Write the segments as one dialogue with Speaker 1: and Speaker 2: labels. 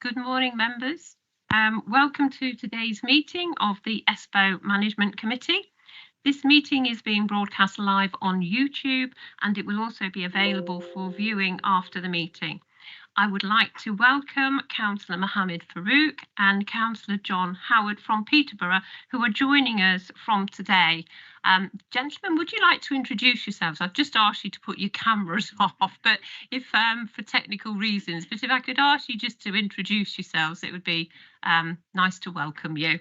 Speaker 1: Good morning, members. Welcome to today's meeting of the ESPO Management Committee. This meeting is being broadcast live on YouTube, and it will also be available for viewing after the meeting. I would like to welcome Councillor Mohammed Farouk and Councillor John Howard from Peterborough, who are joining us from today. Gentlemen, would you like to introduce yourselves? I've just asked you to put your cameras off, but if for technical reasons, but if I could ask you just to introduce yourselves, it would be nice to welcome you.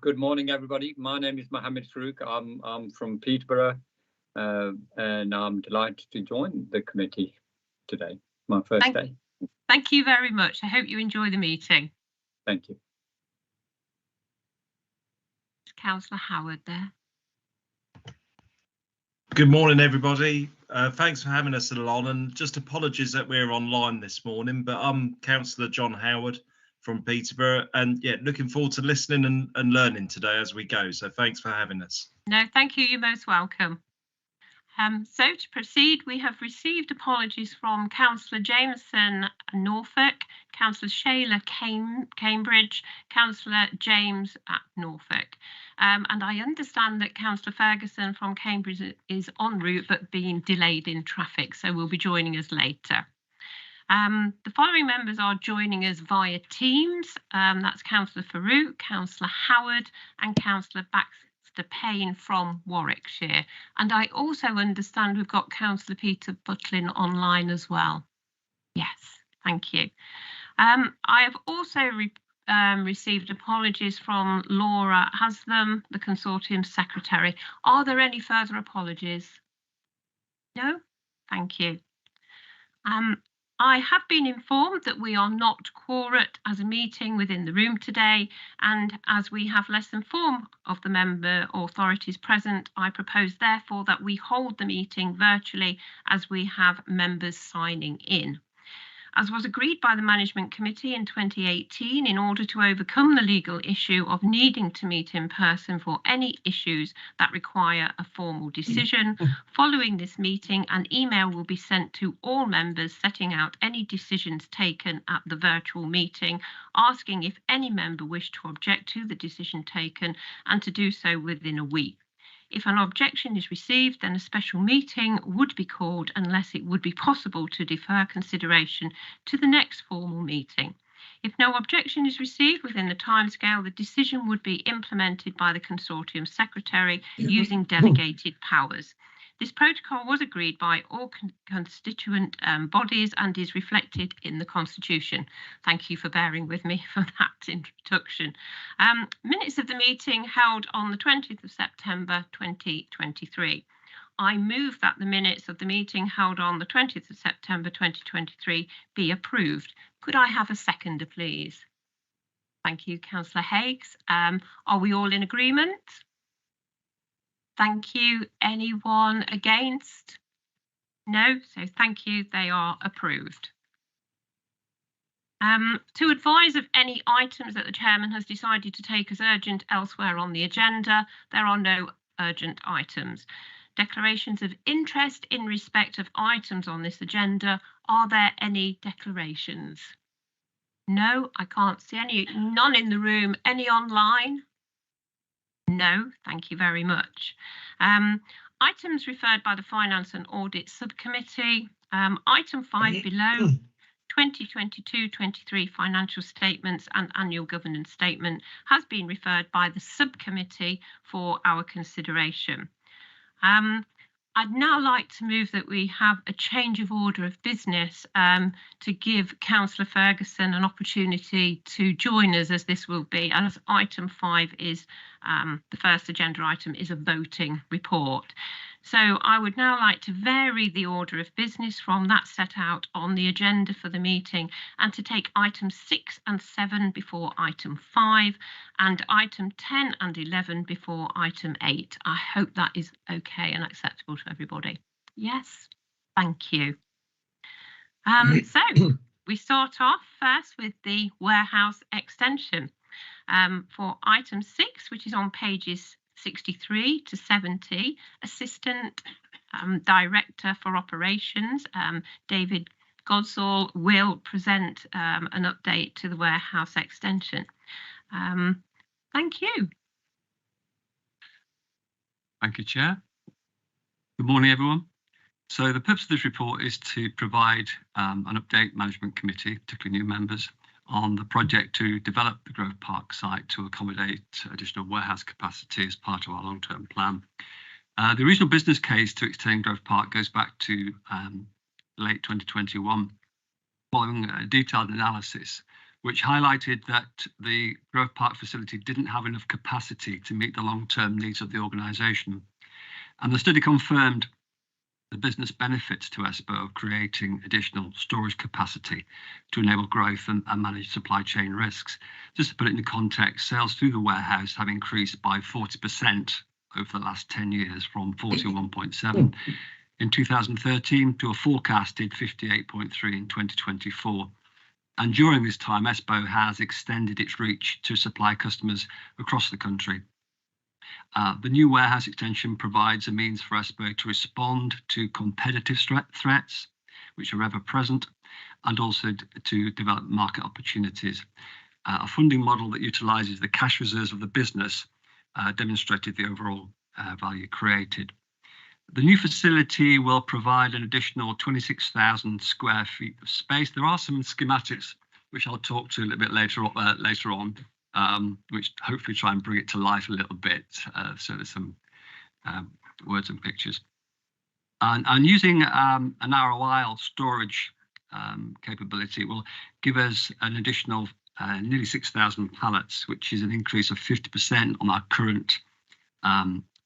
Speaker 2: Good morning, everybody. My name is Mohammed Farouk. I'm from Peterborough, and I'm delighted to join the committee today. My first day.
Speaker 1: Thank you very much. I hope you enjoy the meeting.
Speaker 2: Thank you.
Speaker 1: Councillor Howard there.
Speaker 3: Good morning, everybody. Thanks for having us along, and just apologies that we're online this morning, but I'm Councillor John Howard from Peterborough, and yeah, looking forward to listening and learning today as we go. So thanks for having us.
Speaker 1: No, thank you. You're most welcome. So to proceed, we have received apologies from Councillor Jameson Norfolk, Councillor Shayla Cambridge, Councillor James at Norfolk. And I understand that Councillor Ferguson from Cambridge is en route but being delayed in traffic, so will be joining us later. The following members are joining us via Teams. That's Councillor Farouk, Councillor Howard and Councillor Baxter Payne from Warwickshire. And I also understand we've got Councillor Peter Butlin online as well. Yes, thank you. I have also received apologies from Laura Haslam, the consortium secretary. Are there any further apologies? No? Thank you. I have been informed that we are not quorate as a meeting within the room today, and as we have less than 4 of the member authorities present, I propose therefore that we hold the meeting virtually as we have members signing in. As was agreed by the Management Committee in 2018, in order to overcome the legal issue of needing to meet in person for any issues that require a formal decision, following this meeting, an email will be sent to all members setting out any decisions taken at the virtual meeting, asking if any member wished to object to the decision taken and to do so within a week. If an objection is received, then a special meeting would be called unless it would be possible to defer consideration to the next formal meeting. If no objection is received within the timescale, the decision would be implemented by the consortium secretary using delegated powers. This protocol was agreed by all constituent bodies and is reflected in the Constitution. Thank you for bearing with me for that introduction. Minutes of the meeting held on the 20th of September 2023. I move that the minutes of the meeting held on the 20th of September 2023 be approved. Could I have a seconder, please? Thank you, Councillor Higgs. Are we all in agreement? Thank you. Anyone against? No, so thank you. They are approved. To advise of any items that the chairman has decided to take as urgent elsewhere on the agenda, there are no urgent items. Declarations of interest in respect of items on this agenda. Are there any declarations? No, I can't see any. None in the room. Any online? No, thank you very much. Items referred by the Finance and Audit Subcommittee. Item 5 below, 2022-23 financial statements and annual governance statement has been referred by the subcommittee for our consideration. I'd now like to move that we have a change of order of business to give Councillor Ferguson an opportunity to join us, as this will be, as item 5 is the first agenda item is a voting report. So I would now like to vary the order of business from that set out on the agenda for the meeting and to take items 6 and 7 before item 5 and item 10 and 11 before item 8. I hope that is okay and acceptable to everybody. Yes, thank you. So we start off first with the warehouse extension. For item 6, which is on pages 63 to 70, assistant Director for Operations, David Godsall, will present an update to the warehouse extension. Thank you.
Speaker 4: Thank you, Chair. Good morning, everyone. So the purpose of this report is to provide an update management committee, particularly new members, on the project to develop the Grove Park site to accommodate additional warehouse capacity as part of our long-term plan. The original business case to extend Grove Park goes back to late 2021, following a detailed analysis which highlighted that the Grove Park facility didn't have enough capacity to meet the long-term needs of the organisation. And the study confirmed the business benefits to ESPO of creating additional storage capacity to enable growth and manage supply chain risks. Just to put it into context, sales through the warehouse have increased by 40% over the last 10 years, from 41.7 in 2013 to a forecasted 58.3 in 2024. And during this time, ESPO has extended its reach to supply customers across the country. The new warehouse extension provides a means for ESPO to respond to competitive threats, which are ever present, and also to develop market opportunities. A funding model that utilises the cash reserves of the business demonstrated the overall value created. The new facility will provide an additional 26,000 square feet of space. There are some schematics which I'll talk to a little bit later on, which hopefully try and bring it to life a little bit. So there's some words and pictures. And using an ROI storage capability will give us an additional nearly 6,000 pallets, which is an increase of 50% on our current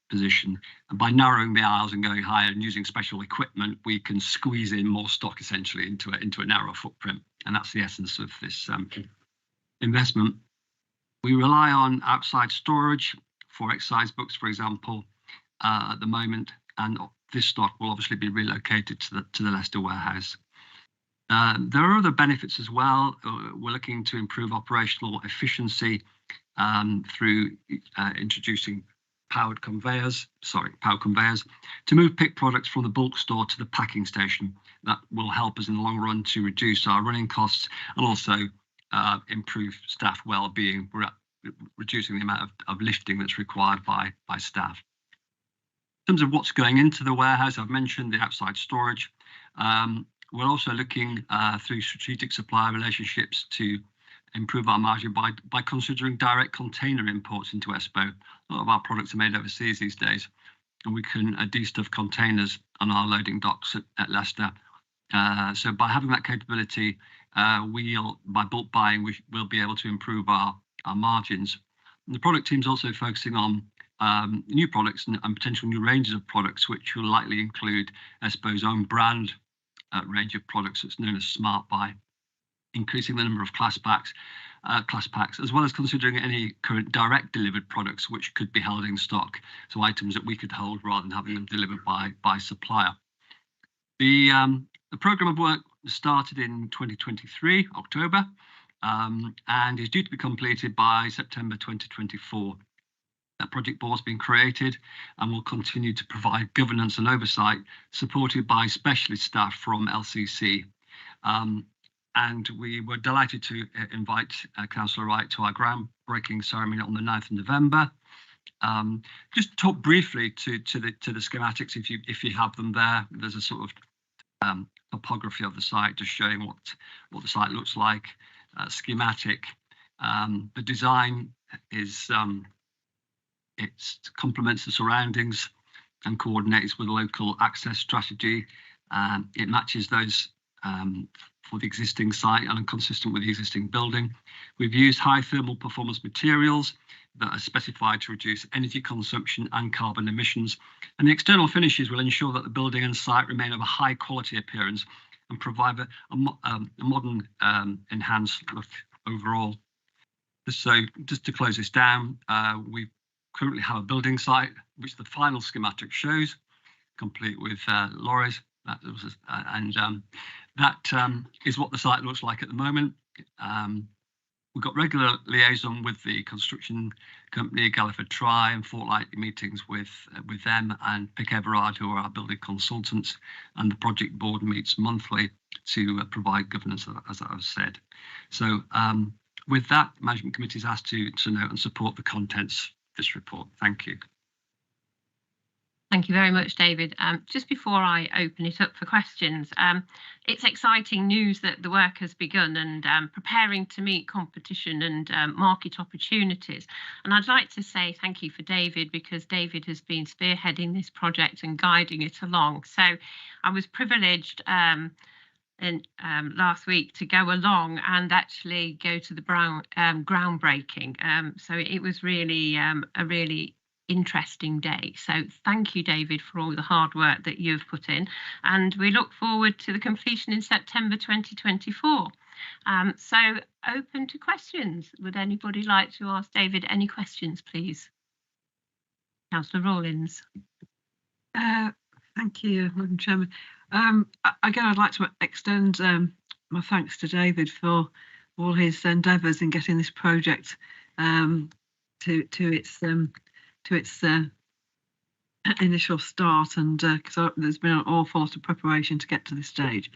Speaker 4: position. And by narrowing the aisles and going higher and using special equipment, we can squeeze in more stock essentially into a narrow footprint. And that's the essence of this investment. We rely on outside storage for excise books, for example, at the moment, and this stock will obviously be relocated to the Leicester warehouse. There are other benefits as well. We're looking to improve operational efficiency through introducing powered conveyors to move pick products from the bulk store to the packing station. That will help us in the long run to reduce our running costs and also improve staff well-being. We're reducing the amount of lifting that's required by staff. In terms of what's going into the warehouse, I've mentioned the outside storage. We're also looking through strategic supplier relationships to improve our margin by considering direct container imports into ESPO. A lot of our products are made overseas these days, and we can destuff containers on our loading docks at Leicester. So by having that capability, by bulk buying, we'll be able to improve our margins. And the product team's also focusing on new products and potential new ranges of products, which will likely include ESPO's own brand range of products that's known as Smart Buy, increasing the number of class packs, as well as considering any current direct delivered products which could be held in stock, so items that we could hold rather than having them delivered by supplier. The programme of work started in 2023, October, and is due to be completed by September 2024. That project board's been created and will continue to provide governance and oversight, supported by specialist staff from LCC. And we were delighted to invite Councillor Wright to our groundbreaking ceremony on the 9th of November. Just talk briefly to the schematics if you have them there. There's a sort of topography of the site just showing what the site looks like. Schematic. The design is it complements the surroundings and coordinates with local access strategy. It matches those for the existing site and are consistent with the existing building. We've used high thermal performance materials that are specified to reduce energy consumption and carbon emissions. And the external finishes will ensure that the building and site remain of a high quality appearance and provide a modern enhanced look overall. So just to close this down, we currently have a building site which the final schematic shows, complete with lorries. That is what the site looks like at the moment. We've got regular liaison with the construction company, Galliford Try, and fortnightly meetings with them and Pick Everard, who are our building consultants, and the project board meets monthly to provide governance, as I've said. So with that, management committee is asked to note and support the contents of this report. Thank you.
Speaker 1: Thank you very much, David. Just before I open it up for questions, it's exciting news that the work has begun and preparing to meet competition and market opportunities. And I'd like to say thank you for David, because David has been spearheading this project and guiding it along. So I was privileged last week to go along and actually go to the groundbreaking. So it was really a really interesting day. So thank you, David, for all the hard work that you've put in, and we look forward to the completion in September 2024. So open to questions. Would anybody like to ask David any questions, please? Councillor Rawlins.
Speaker 5: Thank you, Madam Chairman. Again, I'd like to extend my thanks to David for all his endeavours in getting this project to its initial start, and because there's been an awful lot of preparation to get to this stage,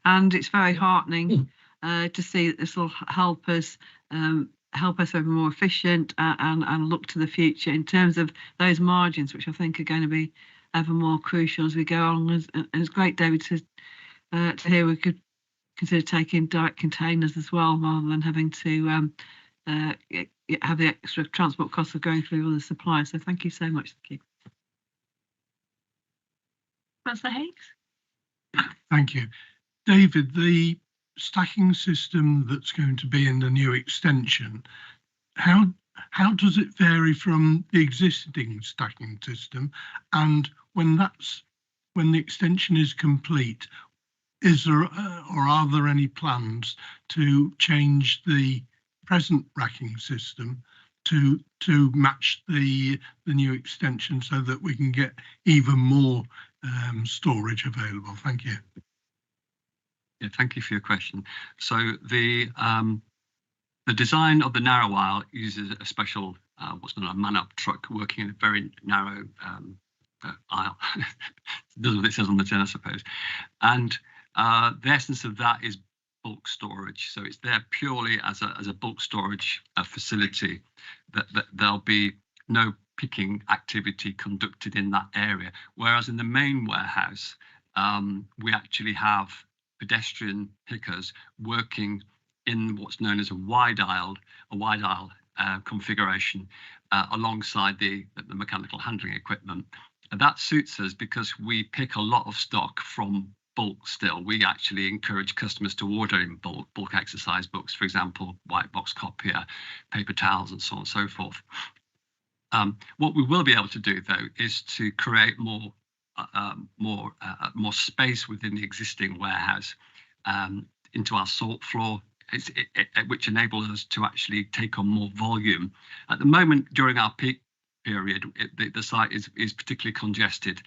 Speaker 5: and it's very heartening to see that this will help us be more efficient and look to the future in terms of those margins, which I think are going to be ever more crucial as we go on. And it's great, David, to hear we could consider taking direct containers as well, rather than having to have the extra transport costs of going through other suppliers. So thank you so much. Thank you.
Speaker 1: Councillor Higgs.
Speaker 6: Thank you. David, the stacking system that's going to be in the new extension, how does it vary from the existing stacking system? And when the extension is complete, is there or are there any plans to change the present racking system to match the new extension so that we can get even more storage available? Thank you.
Speaker 4: Yeah, thank you for your question. So the design of the narrow aisle uses a special what's known as a man-up truck working in a very narrow aisle. It does what it says on the tin, I suppose. And the essence of that is bulk storage. So it's there purely as a bulk storage facility. That there'll be no picking activity conducted in that area. Whereas in the main warehouse, we actually have pedestrian pickers working in what's known as a wide aisle configuration alongside the mechanical handling equipment. And that suits us because we pick a lot of stock from bulk still. We actually encourage customers to order in bulk exercise books, for example, white box copier, paper towels, and so on and so forth. What we will be able to do, though, is to create more space within the existing warehouse into our sort floor, which enables us to actually take on more volume. At the moment, during our peak period, the site is particularly congested,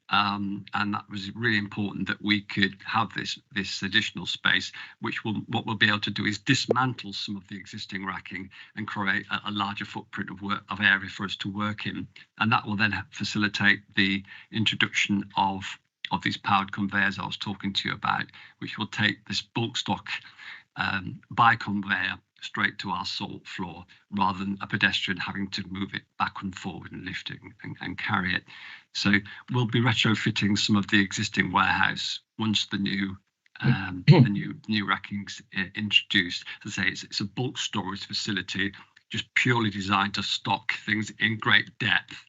Speaker 4: and that was really important that we could have this additional space, which what we'll be able to do is dismantle some of the existing racking and create a larger footprint of area for us to work in, and that will then facilitate the introduction of these powered conveyors I was talking to you about, which will take this bulk stock by conveyor straight to our sort floor, rather than a pedestrian having to move it back and forward and lift it and carry it. So we'll be retrofitting some of the existing warehouse once the new racking's introduced. As I say, it's a bulk storage facility, just purely designed to stock things in great depth,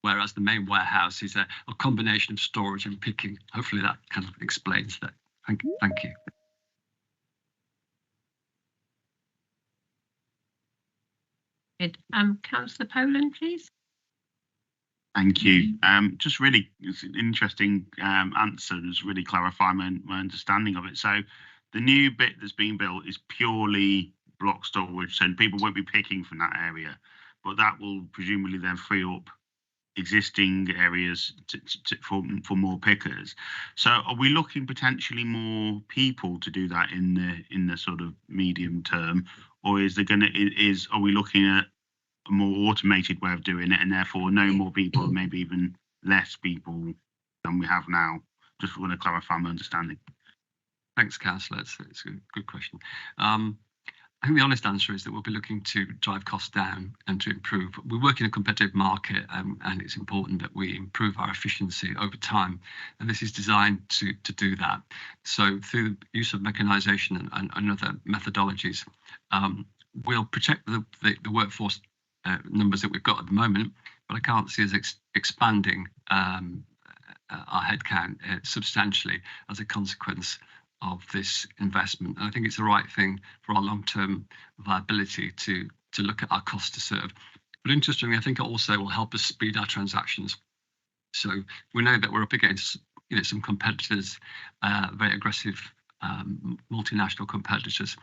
Speaker 4: whereas the main warehouse is a combination of storage and picking. Hopefully that kind of explains that. Thank you.
Speaker 1: Good. Councillor Poland, please.
Speaker 7: Thank you. Just really interesting answer. Just really clarify my understanding of it. So the new bit that's being built is purely block storage, so people won't be picking from that area, but that will presumably then free up existing areas for more pickers. So are we looking potentially more people to do that in the sort of medium term, or is there are we looking at a more automated way of doing it, and therefore no more people, maybe even less people than we have now? Just want to clarify my understanding.
Speaker 4: Thanks, Councillor. It's a good question. I think the honest answer is that we'll be looking to drive costs down and to improve. We work in a competitive market, and it's important that we improve our efficiency over time. And this is designed to do that. So through the use of mechanisation and other methodologies, we'll protect the workforce numbers that we've got at the moment, but I can't see us expanding our headcount substantially as a consequence of this investment. And I think it's the right thing for our long-term viability to look at our cost to serve. But interestingly, I think it also will help us speed our transactions. So we know that we're up against some competitors, very aggressive multinational competitors.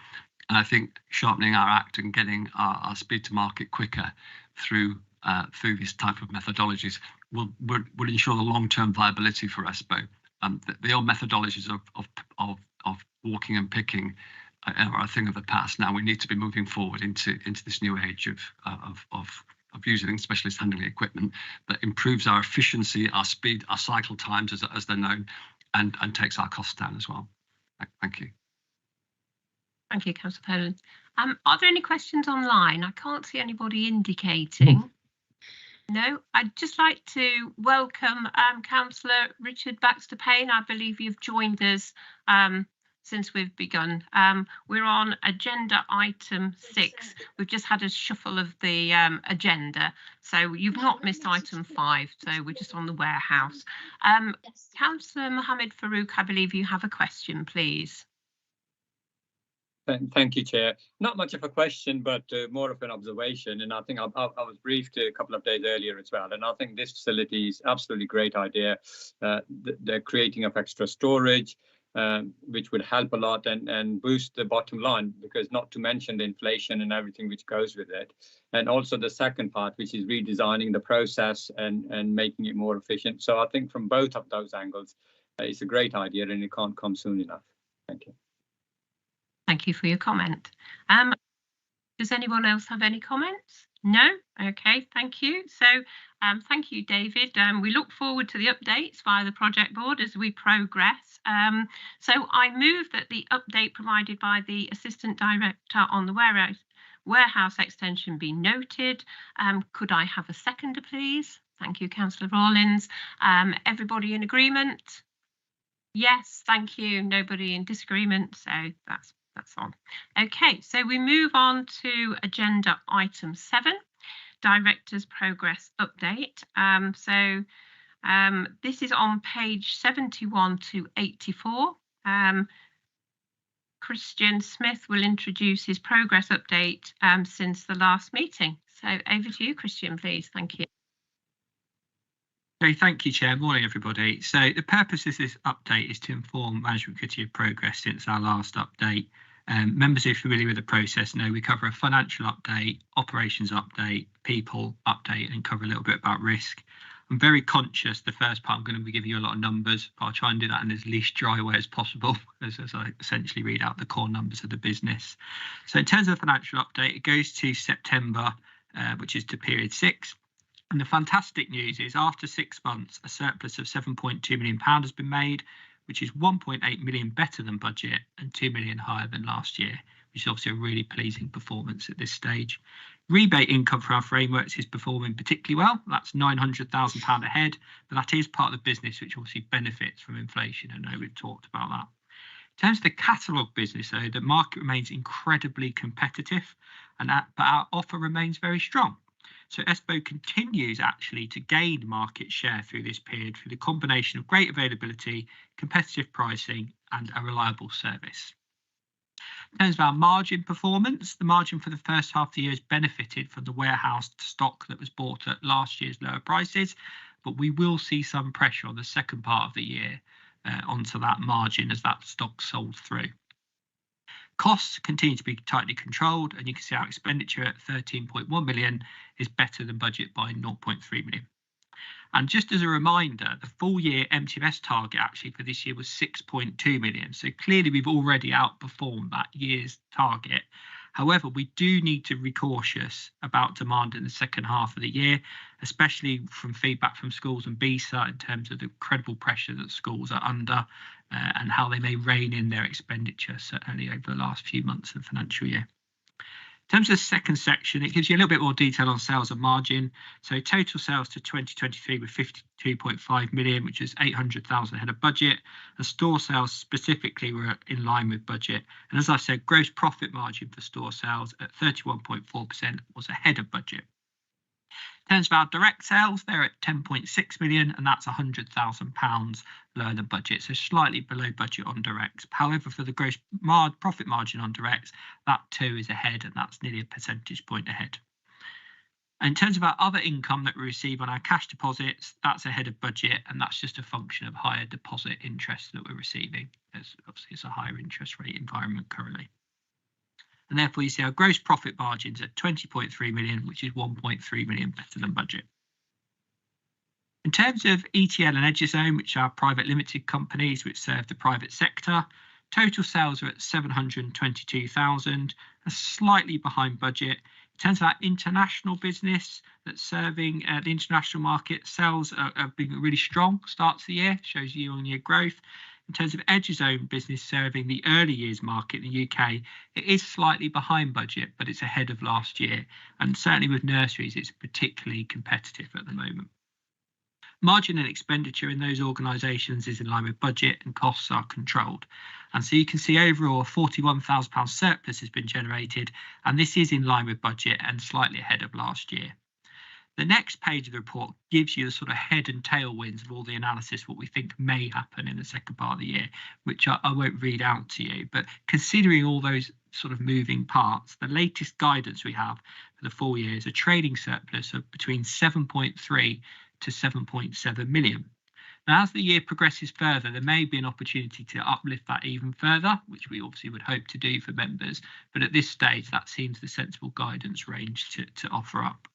Speaker 4: And I think sharpening our act and getting our speed to market quicker through this type of methodologies will ensure the long-term viability for ESPO. The old methodologies of walking and picking are a thing of the past. Now we need to be moving forward into this new age of using specialist handling equipment that improves our efficiency, our speed, our cycle times as they're known, and takes our costs down as well. Thank you.
Speaker 1: Thank you, Councillor Poland. Are there any questions online? I can't see anybody indicating. No, I'd just like to welcome Councillor Richard Baxter-Payne. I believe you've joined us since we've begun. We're on agenda item 6. We've just had a shuffle of the agenda, so you've not missed item 5. So we're just on the warehouse. Councillor Mohammed Farouk, I believe you have a question, please.
Speaker 2: Thank you, Chair. Not much of a question, but more of an observation. And I think I was briefed a couple of days earlier as well. And I think this facility is absolutely great idea. The creating of extra storage, which would help a lot and boost the bottom line, because not to mention the inflation and everything which goes with it. And also the second part, which is redesigning the process and making it more efficient. So I think from both of those angles, it's a great idea and it can't come soon enough. Thank you.
Speaker 1: Thank you for your comment. Does anyone else have any comments? No? Okay, thank you. So thank you, David. We look forward to the updates via the project board as we progress. So I move that the update provided by the Assistant Director on the warehouse extension be noted. Could I have a seconder, please? Thank you, Councillor Rawlins. Everybody in agreement? Yes, thank you. Nobody in disagreement. So that's on. Okay, so we move on to agenda item 7, Director's Progress Update. This is on page 71 to 84. Christian Smith will introduce his progress update since the last meeting. So over to you, Christian, please. Thank you.
Speaker 8: Okay, thank you, Chair. Morning, everybody. So the purpose of this update is to inform Management Committee of progress since our last update. Members who are familiar with the process know we cover a financial update, operations update, people update, and cover a little bit about risk. I'm very conscious the first part I'm going to be giving you a lot of numbers, but I'll try and do that in as least dry way as possible as I essentially read out the core numbers of the business. So in terms of the financial update, it goes to September, which is to period 6. And the fantastic news is after 6 months, a surplus of £7.2 million has been made, which is 1.8 million better than budget and 2 million higher than last year, which is obviously a really pleasing performance at this stage. Rebate income for our frameworks is performing particularly well. That's £900,000 ahead, but that is part of the business which obviously benefits from inflation. I know we've talked about that. In terms of the catalogue business, though, the market remains incredibly competitive, but our offer remains very strong. So ESPO continues actually to gain market share through this period through the combination of great availability, competitive pricing, and a reliable service. In terms of our margin performance, the margin for the first half of the year has benefited from the warehouse stock that was bought at last year's lower prices, but we will see some pressure on the second part of the year onto that margin as that stock sold through. Costs continue to be tightly controlled, and you can see our expenditure at 13.1 million is better than budget by 0.3 million. And just as a reminder, the full year MTMS target actually for this year was 6.2 million. So clearly we've already outperformed that year's target. However, we do need to be cautious about demand in the second half of the year, especially from feedback from schools and BSA in terms of the incredible pressure that schools are under and how they may rein in their expenditure, certainly over the last few months of the financial year. In terms of the second section, it gives you a little bit more detail on sales and margin. So total sales to 2023 were 52.5 million, which is 800,000 ahead of budget. The store sales specifically were in line with budget. And as I said, gross profit margin for store sales at 31.4% was ahead of budget. In terms of our direct sales, they're at 10.6 million, and that's £100,000 lower than budget, so slightly below budget on directs. However, for the gross profit margin on directs, that too is ahead, and that's nearly a percentage point ahead. In terms of our other income that we receive on our cash deposits, that's ahead of budget, and that's just a function of higher deposit interest that we're receiving, as obviously it's a higher interest rate environment currently. And therefore you see our gross profit margins at 20.3 million, which is 1.3 million better than budget. In terms of ETL and Edgezone, which are private limited companies which serve the private sector, total sales are at 722,000, slightly behind budget. In terms of our international business that's serving the international market, sales have been really strong start to the year, shows year-on-year growth. In terms of Edgezone business serving the early years market in the UK, it is slightly behind budget, but it's ahead of last year. And certainly with nurseries, it's particularly competitive at the moment. Margin and expenditure in those organisations is in line with budget and costs are controlled. And so you can see overall a £41,000 surplus has been generated, and this is in line with budget and slightly ahead of last year. The next page of the report gives you the sort of head and tailwinds of all the analysis, what we think may happen in the second part of the year, which I won't read out to you. But considering all those sort of moving parts, the latest guidance we have for the full year is a trading surplus of between 7.3 to 7.7 million. Now, as the year progresses further, there may be an opportunity to uplift that even further, which we obviously would hope to do for members. But at this stage, that seems the sensible guidance range to offer up.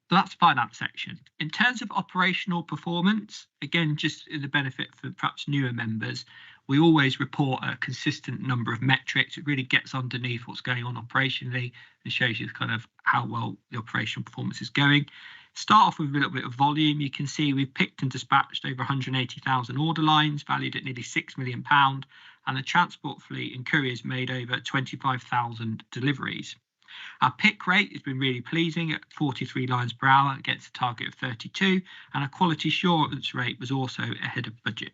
Speaker 8: So that's the finance section. In terms of operational performance, again, just in the benefit for perhaps newer members, we always report a consistent number of metrics. It really gets underneath what's going on operationally and shows you kind of how well the operational performance is going. Start off with a little bit of volume. You can see we've picked and dispatched over 180,000 order lines, valued at nearly £6 million, and the transport fleet and couriers made over 25,000 deliveries. Our pick rate has been really pleasing at 43 lines per hour against a target of 32, and our quality assurance rate was also ahead of budget.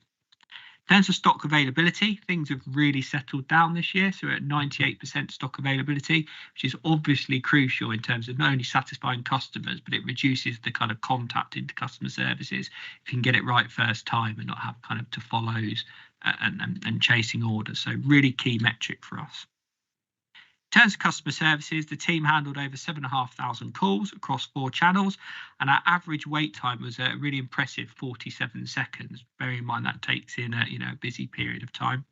Speaker 8: In terms of stock availability, things have really settled down this year, so we're at 98% stock availability, which is obviously crucial in terms of not only satisfying customers, but it reduces the kind of contact into customer services if you can get it right first time and not have kind of to follows and chasing orders. So really key metric for us. In terms of customer services, the team handled over 7,500 calls across 4 channels, and our average wait time was a really impressive 47 seconds. Bearing in mind that takes in a busy period of time.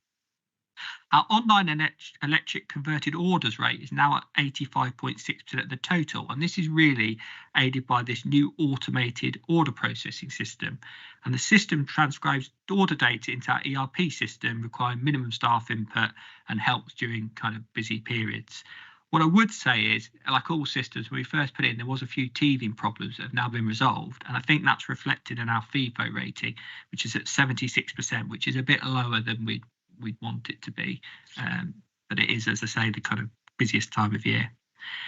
Speaker 8: Our online and electric converted orders rate is now at 85.6% of the total, and this is really aided by this new automated order processing system. And the system transcribes order data into our ERP system, requiring minimum staff input and helps during kind of busy periods. What I would say is, like all systems, when we first put it in, there was a few teething problems that have now been resolved. And I think that's reflected in our FIFO rating, which is at 76%, which is a bit lower than we'd want it to be. But it is, as I say, the kind of busiest time of year.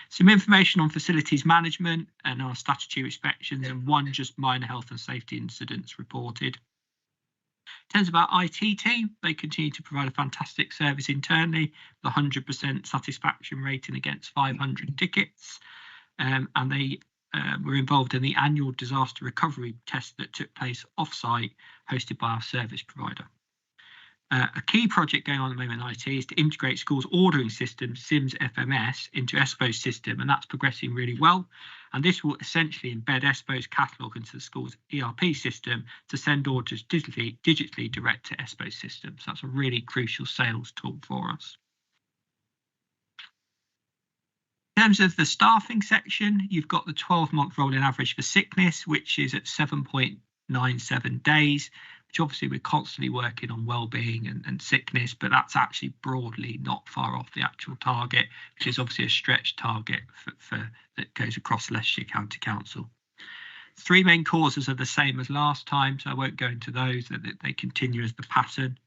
Speaker 8: Some information on facilities management and our statutory inspections, and one just minor health and safety incidents reported. In terms of our IT team, they continue to provide a fantastic service internally with 100% satisfaction rating against 500 tickets. And they were involved in the annual disaster recovery test that took place off-site, hosted by our service provider. A key project going on at the moment in IT is to integrate schools' ordering system, SIMS FMS, into ESPO's system, and that's progressing really well. And this will essentially embed ESPO's catalogue into the school's ERP system to send orders digitally direct to ESPO's system. So that's a really crucial sales tool for us. In terms of the staffing section, you've got the 12-month rolling average for sickness, which is at 7.97 days, which obviously we're constantly working on well-being and sickness, but that's actually broadly not far off the actual target, which is obviously a stretch target for that goes across Leicestershire County Council. 3 main causes are the same as last time, so I won't go into those. They continue as the pattern.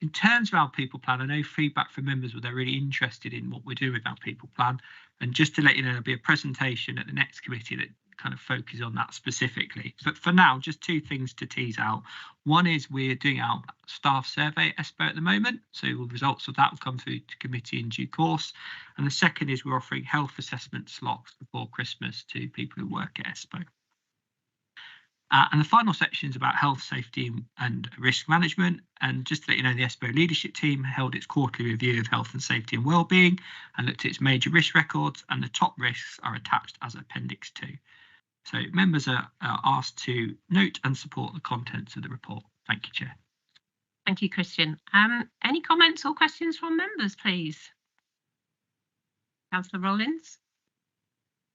Speaker 8: In terms of our people plan, I know feedback from members were they're really interested in what we're doing with our people plan. And just to let you know, there'll be a presentation at the next committee that kind of focuses on that specifically. But for now, just 2 things to tease out. One is we're doing our staff survey at ESPO at the moment. So the results of that will come through to committee in due course. And the second is we're offering health assessment slots before Christmas to people who work at ESPO. And the final section is about health, safety and risk management. And just to let you know, the ESPO leadership team held its quarterly review of health and safety and wellbeing and looked at its major risk records, and the top risks are attached as Appendix 2. So members are asked to note and support the contents of the report. Thank you, Chair.
Speaker 1: Thank you, Christian. Any comments or questions from members, please? Councillor Rollins.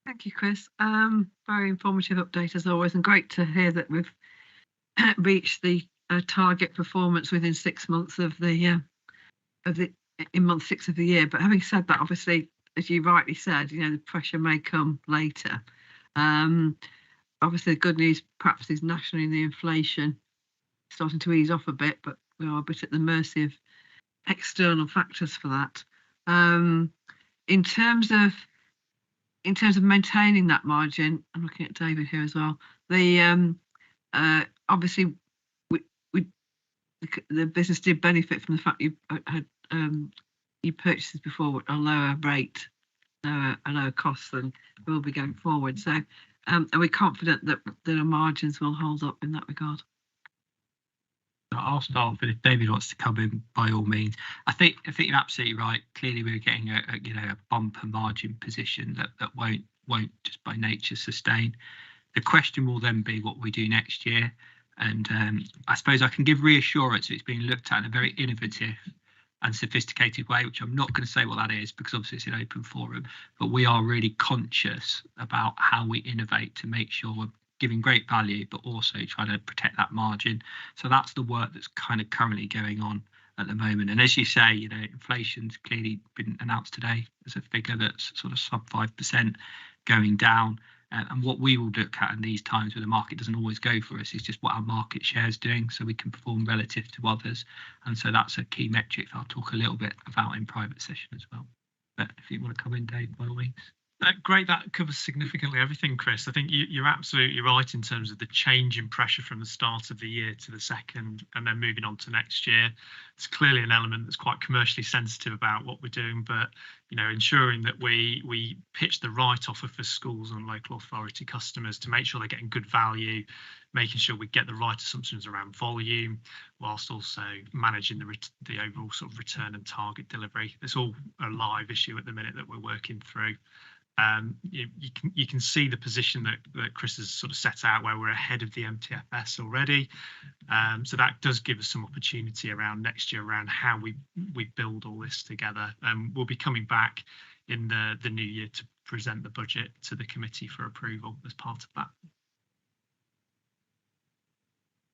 Speaker 5: Thank you, Chris. Very informative update as always, and great to hear that we've reached the target performance within 6 months of the in month 6 of the year. But having said that, obviously, as you rightly said, you know, the pressure may come later. Obviously, the good news perhaps is nationally the inflation starting to ease off a bit, but we are a bit at the mercy of external factors for that. In terms of maintaining that margin, I'm looking at David here as well. The obviously the business did benefit from the fact you had you purchases before at a lower rate, a lower cost than will be going forward. So are we confident that our margins will hold up in that regard?
Speaker 8: I'll start, but if David wants to come in, by all means. I think you're absolutely right. Clearly, we're getting a bumper margin position that won't just by nature sustain. The question will then be what we do next year, and I suppose I can give reassurance it's being looked at in a very innovative and sophisticated way, which I'm not going to say what that is because obviously it's an open forum, but we are really conscious about how we innovate to make sure we're giving great value, but also trying to protect that margin. So that's the work that's kind of currently going on at the moment. And as you say, you know, inflation's clearly been announced today as a figure that's sort of sub 5% going down. And what we will look at in these times where the market doesn't always go for us is just what our market share is doing so we can perform relative to others. And so that's a key metric I'll talk a little bit about in private session as well. But if you want to come in, Dave, by all means.
Speaker 9: Great, that covers significantly everything, Chris. I think you're absolutely right in terms of the change in pressure from the start of the year to the second and then moving on to next year. It's clearly an element that's quite commercially sensitive about what we're doing, but you know, ensuring that we pitch the right offer for schools and local authority customers to make sure they're getting good value, making sure we get the right assumptions around volume, whilst also managing the overall sort of return and target delivery. It's all a live issue at the minute that we're working through. You can see the position that Chris has sort of set out where we're ahead of the MTFS already. So that does give us some opportunity around next year around how we build all this together. We'll be coming back in the new year to present the budget to the committee for approval as part of that.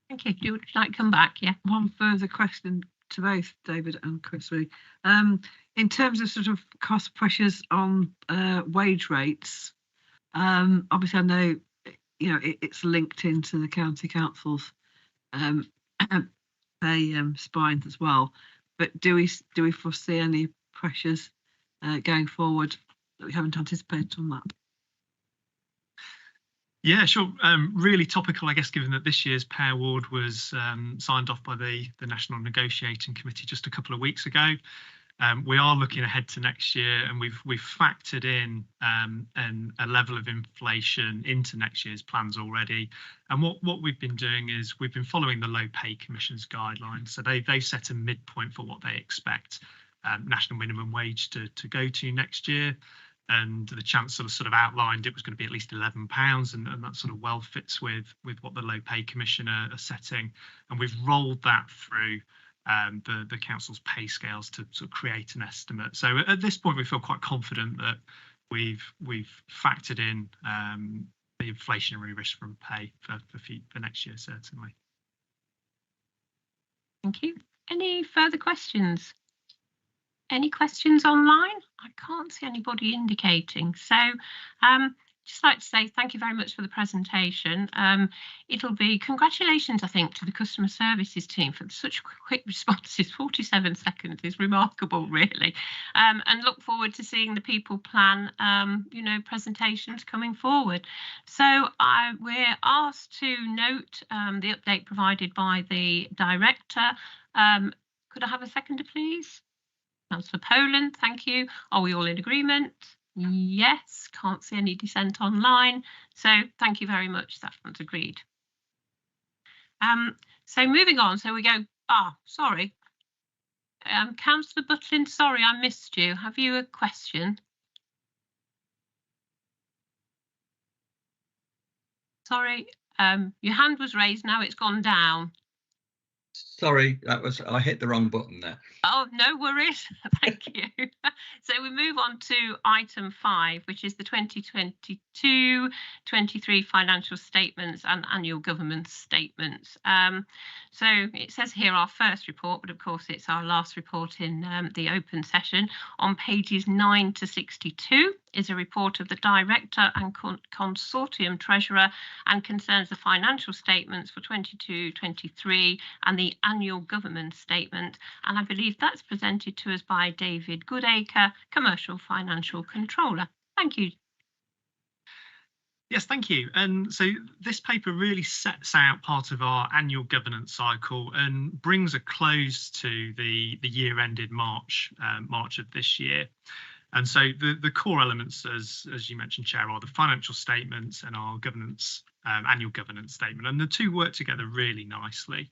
Speaker 1: Thank you. You would like to come back? Yeah.
Speaker 5: One further question to both David and Chris, really. In terms of sort of cost pressures on wage rates, obviously I know you know it's linked into the county council's pay spines as well. But do we foresee any pressures going forward that we haven't anticipated on that?
Speaker 9: Yeah, sure. Really topical, I guess, given that this year's pay award was signed off by the National Negotiating Committee just a couple of weeks ago. We are looking ahead to next year, and we've factored in a level of inflation into next year's plans already. And what we've been doing is we've been following the Low Pay Commission's guidelines. So they set a midpoint for what they expect national minimum wage to go to next year. And the Chancellor sort of outlined it was going to be at least £11, and that sort of well fits with what the Low Pay Commission are setting. And we've rolled that through the council's pay scales to sort of create an estimate. So at this point, we feel quite confident that we've factored in the inflationary risk from pay for next year, certainly.
Speaker 1: Thank you. Any further questions? Any questions online? I can't see anybody indicating. So just like to say thank you very much for the presentation. It'll be congratulations, I think, to the customer services team for such quick responses. 47 seconds is remarkable, really. And look forward to seeing the people plan, presentations coming forward. So we're asked to note the update provided by the director. Could I have a seconder, please? Councillor Poland, thank you. Are we all in agreement? Yes, can't see any dissent online. So thank you very much, that's agreed. So moving on, so we go, sorry. Councillor Butlin, sorry, I missed you. Have you a question? Sorry, your hand was raised, now it's gone down.
Speaker 10: Sorry, I hit the wrong button there.
Speaker 1: Oh, no worries. Thank you. So we move on to item 5, which is the 2022-23 financial statements and annual government statements. So it says here our first report, but of course it's our last report in the open session. On pages 9 to 62 is a report of the director and consortium treasurer and concerns the financial statements for 22-23 and the annual government statement. And I believe that's presented to us by David Goodacre, Commercial Financial Controller. Thank you.
Speaker 9: Yes, thank you. And so this paper really sets out part of our annual governance cycle and brings a close to the year ended March of this year. And so the core elements, as you mentioned, Chair, are the financial statements and our governance annual governance statement, and the two work together really nicely.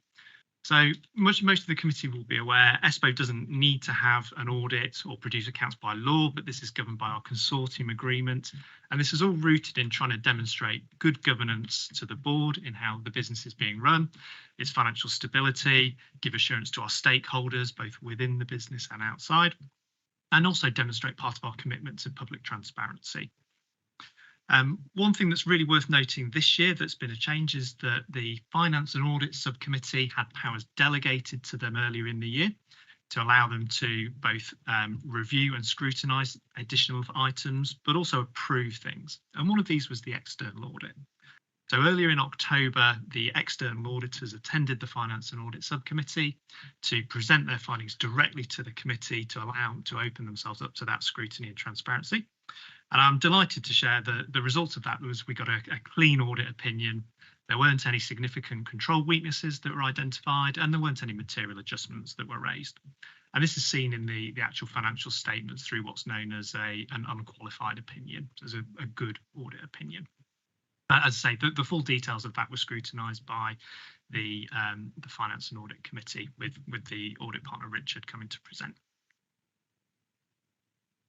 Speaker 9: So most of the committee will be aware ESPO doesn't need to have an audit or produce accounts by law, but this is governed by our consortium agreement. And this is all rooted in trying to demonstrate good governance to the board in how the business is being run, its financial stability, give assurance to our stakeholders, both within the business and outside, and also demonstrate part of our commitment to public transparency. One thing that's really worth noting this year that's been a change is that the Finance and Audit Subcommittee had powers delegated to them earlier in the year to allow them to both review and scrutinise additional items, but also approve things. And one of these was the external audit. So earlier in October, the external auditors attended the Finance and Audit Subcommittee to present their findings directly to the committee to allow them to open themselves up to that scrutiny and transparency. And I'm delighted to share the result of that was we got a clean audit opinion. There weren't any significant control weaknesses that were identified, and there weren't any material adjustments that were raised. And this is seen in the actual financial statements through what's known as an unqualified opinion, as a good audit opinion. As I say, the full details of that were scrutinised by the Finance and Audit Committee with the audit partner Richard coming to present.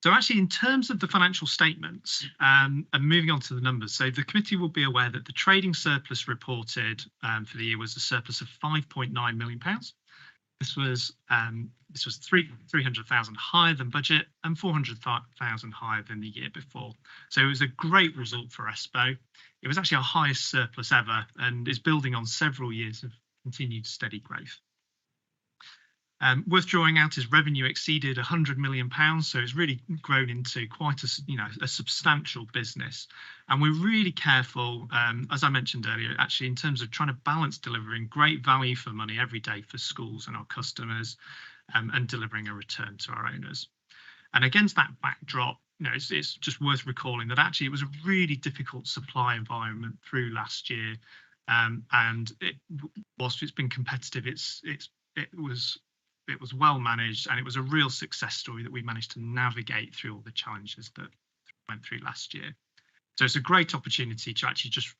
Speaker 9: So actually, in terms of the financial statements, and moving on to the numbers, so the committee will be aware that the trading surplus reported for the year was a surplus of £5.9 million. This was 300,000 higher than budget and 400,000 higher than the year before. So it was a great result for ESPO. It was actually our highest surplus ever and is building on several years of continued steady growth. Worth drawing out is revenue exceeded £100 million, so it's really grown into quite a substantial business. And we're really careful, as I mentioned earlier, actually in terms of trying to balance delivering great value for money every day for schools and our customers, and delivering a return to our owners. And against that backdrop, it's just worth recalling that actually it was a really difficult supply environment through last year, and whilst it's been competitive, it was well managed, and it was a real success story that we managed to navigate through all the challenges that went through last year. So it's a great opportunity to actually just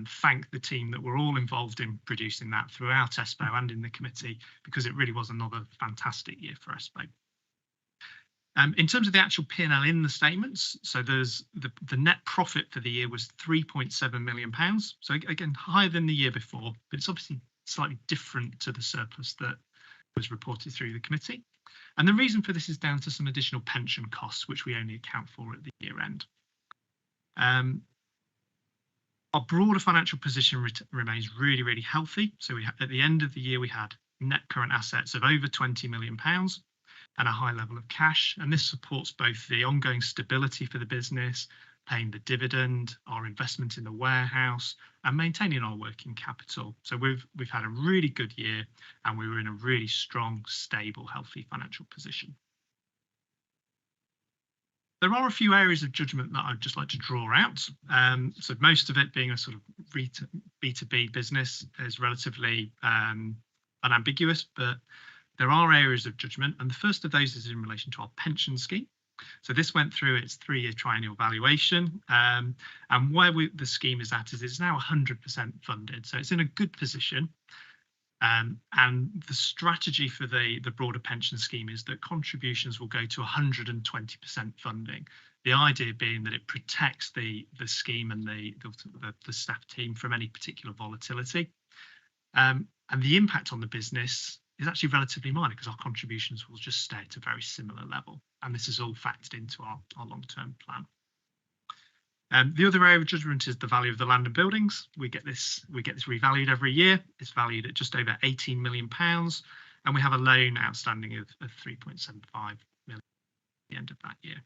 Speaker 9: thank the team that were all involved in producing that throughout ESPO and in the committee, because it really was another fantastic year for ESPO. In terms of the actual P&L in the statements, so there's the net profit for the year was £3.7 million. So again, higher than the year before, but it's obviously slightly different to the surplus that was reported through the committee. And the reason for this is down to some additional pension costs, which we only account for at the year end. Our broader financial position remains really, really healthy. So at the end of the year, we had net current assets of over £20 million and a high level of cash. And this supports both the ongoing stability for the business, paying the dividend, our investment in the warehouse, and maintaining our working capital. So we've had a really good year, and we were in a really strong, stable, healthy financial position. There are a few areas of judgment that I'd just like to draw out. So most of it being a sort of B2B business is relatively unambiguous, but there are areas of judgment. And the first of those is in relation to our pension scheme. So this went through its 3-year triennial valuation, and where the scheme is at is it's now 100% funded. So it's in a good position. And the strategy for the broader pension scheme is that contributions will go to 120% funding. The idea being that it protects the scheme and the staff team from any particular volatility. And the impact on the business is actually relatively minor because our contributions will just stay at a very similar level. And this is all factored into our long-term plan. The other area of judgment is the value of the land and buildings. We get this revalued every year. It's valued at just over £18 million, and we have a loan outstanding of 3.75 million at the end of that year.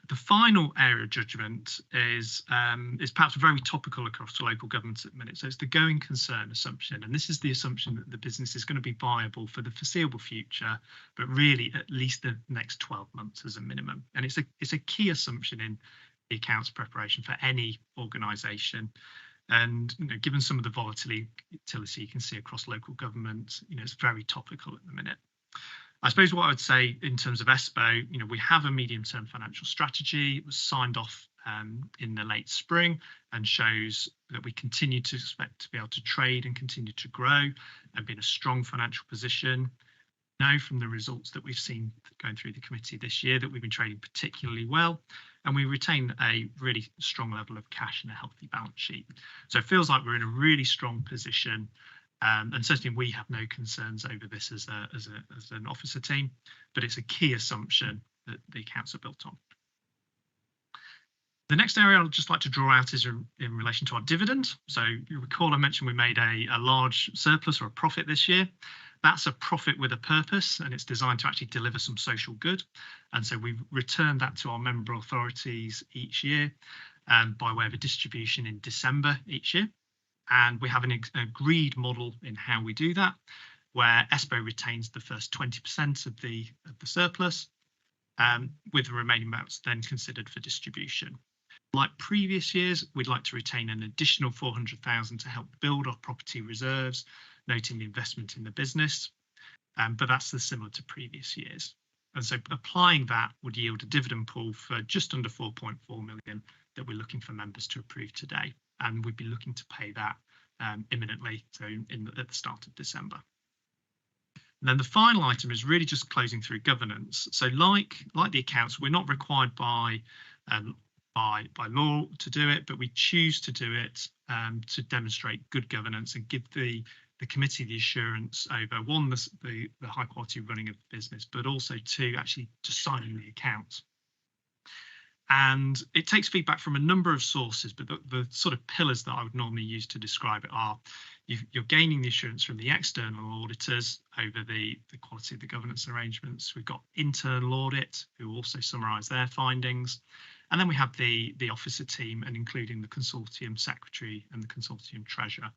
Speaker 9: The final area of judgment is perhaps very topical across the local governments at the minute. So it's the going concern assumption, and this is the assumption that the business is going to be viable for the foreseeable future, but really at least the next 12 months as a minimum. And it's a key assumption in the accounts preparation for any organisation. And given some of the volatility you can see across local government, it's very topical at the minute. I suppose what I would say in terms of ESPO, we have a medium-term financial strategy. It was signed off in the late spring and shows that we continue to expect to be able to trade and continue to grow and be in a strong financial position. Know from the results that we've seen going through the committee this year that we've been trading particularly well, and we retain a really strong level of cash and a healthy balance sheet. So it feels like we're in a really strong position. And certainly we have no concerns over this as an officer team, but it's a key assumption that the accounts are built on. The next area I'd just like to draw out is in relation to our dividend. So you recall I mentioned we made a large surplus or a profit this year. That's a profit with a purpose, and it's designed to actually deliver some social good. And so we've returned that to our member authorities each year by way of a distribution in December each year. And we have an agreed model in how we do that, where ESPO retains the first 20% of the surplus, with the remaining amounts then considered for distribution. Like previous years, we'd like to retain an additional 400,000 to help build our property reserves, noting the investment in the business, but that's similar to previous years. And so applying that would yield a dividend pool for just under 4.4 million that we're looking for members to approve today. And we'd be looking to pay that imminently, so at the start of December. And then the final item is really just closing through governance. So like the accounts, we're not required by law to do it, but we choose to do it to demonstrate good governance and give the committee the assurance over, one, the high quality running of the business, but also two, actually just signing the accounts. And it takes feedback from a number of sources, but the sort of pillars that I would normally use to describe it are you're gaining the assurance from the external auditors over the quality of the governance arrangements. We've got internal audit who also summarise their findings. And then we have the officer team, and including the consortium secretary and the consortium treasurer.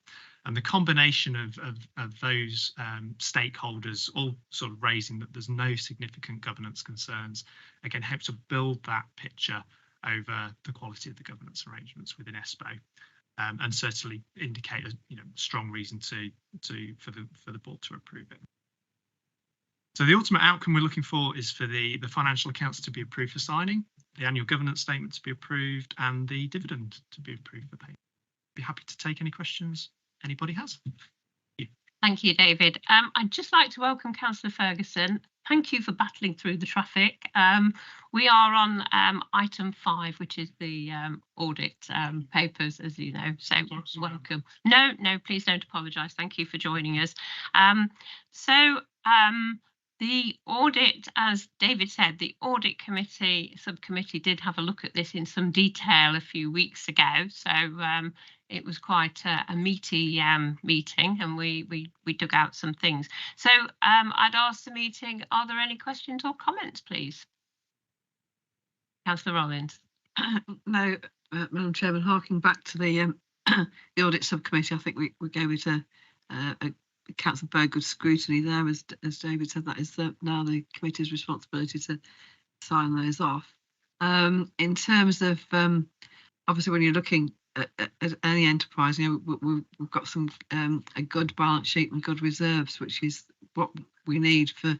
Speaker 9: And the combination of those stakeholders all sort of raising that there's no significant governance concerns, again, helps to build that picture over the quality of the governance arrangements within ESPO, and certainly indicate a strong reason for the board to approve it. So the ultimate outcome we're looking for is for the financial accounts to be approved for signing, the annual governance statement to be approved, and the dividend to be approved for payment. Be happy to take any questions anybody has.
Speaker 1: Thank you, David. I'd just like to welcome Councillor Ferguson. Thank you for battling through the traffic. We are on item 5, which is the audit papers, as you know, so welcome. No, please don't apologise. Thank you for joining us. The audit, as David said, the audit committee subcommittee did have a look at this in some detail a few weeks ago. So it was quite a meaty meeting, and we dug out some things. So I'd ask the meeting, are there any questions or comments, please? Councillor Rollins.
Speaker 5: No, Madam Chairman, harking back to the the audit subcommittee, I think we go with a Councillor Burgood's scrutiny there, as David said. That is now the committee's responsibility to sign those off. In terms of obviously, when you're looking at any enterprise, you know, we've got some a good balance sheet and good reserves, which is what we need for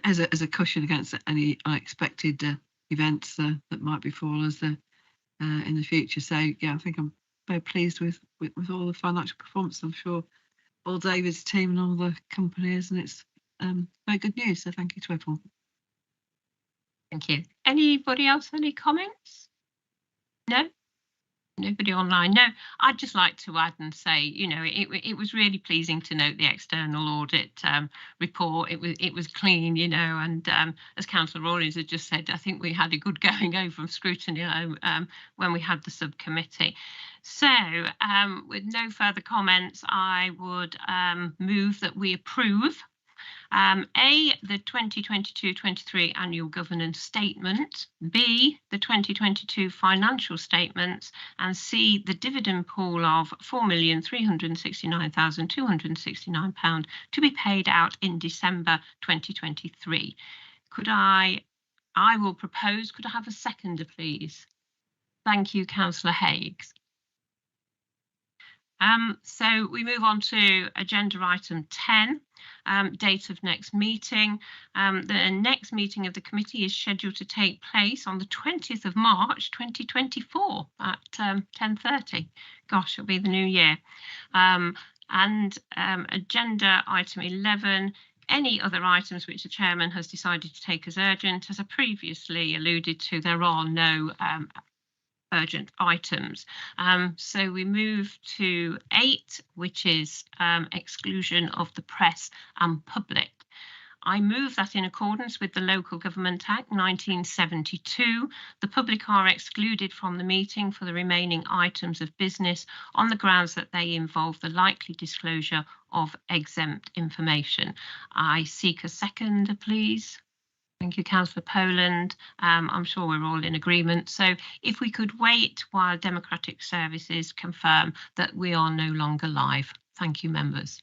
Speaker 5: as a cushion against any unexpected events that might befall us in the future. So yeah, I think I'm very pleased with all the financial performance. I'm sure all David's team and all the companies, and it's very good news. So thank you to everyone.
Speaker 1: Thank you. Anybody else? Any comments? No? Nobody online? No. I'd just like to add and say, you know, it was really pleasing to note the external audit report. It was clean, you know, and as Councillor Rollins had just said, I think we had a good going over from scrutiny when we had the subcommittee. So with no further comments, I would move that we approve A, the 2022-23 annual governance statement, B, the 2022 financial statements, and C, the dividend pool of £4,369,269 to be paid out in December 2023. Could I will propose, could I have a seconder, please? Thank you, Councillor Higgs. So we move on to agenda item 10, date of next meeting. The next meeting of the committee is scheduled to take place on the 20th of March 2024 at 10:30. Gosh, it'll be the new year. Agenda item 11, any other items which the chairman has decided to take as urgent. As I previously alluded to, there are no urgent items. So we move to 8, which is exclusion of the press and public. I move that in accordance with the Local Government Act 1972, the public are excluded from the meeting for the remaining items of business on the grounds that they involve the likely disclosure of exempt information. I seek a second, please. Thank you, Councillor Poland. I'm sure we're all in agreement. So if we could wait while Democratic Services confirm that we are no longer live. Thank you, members.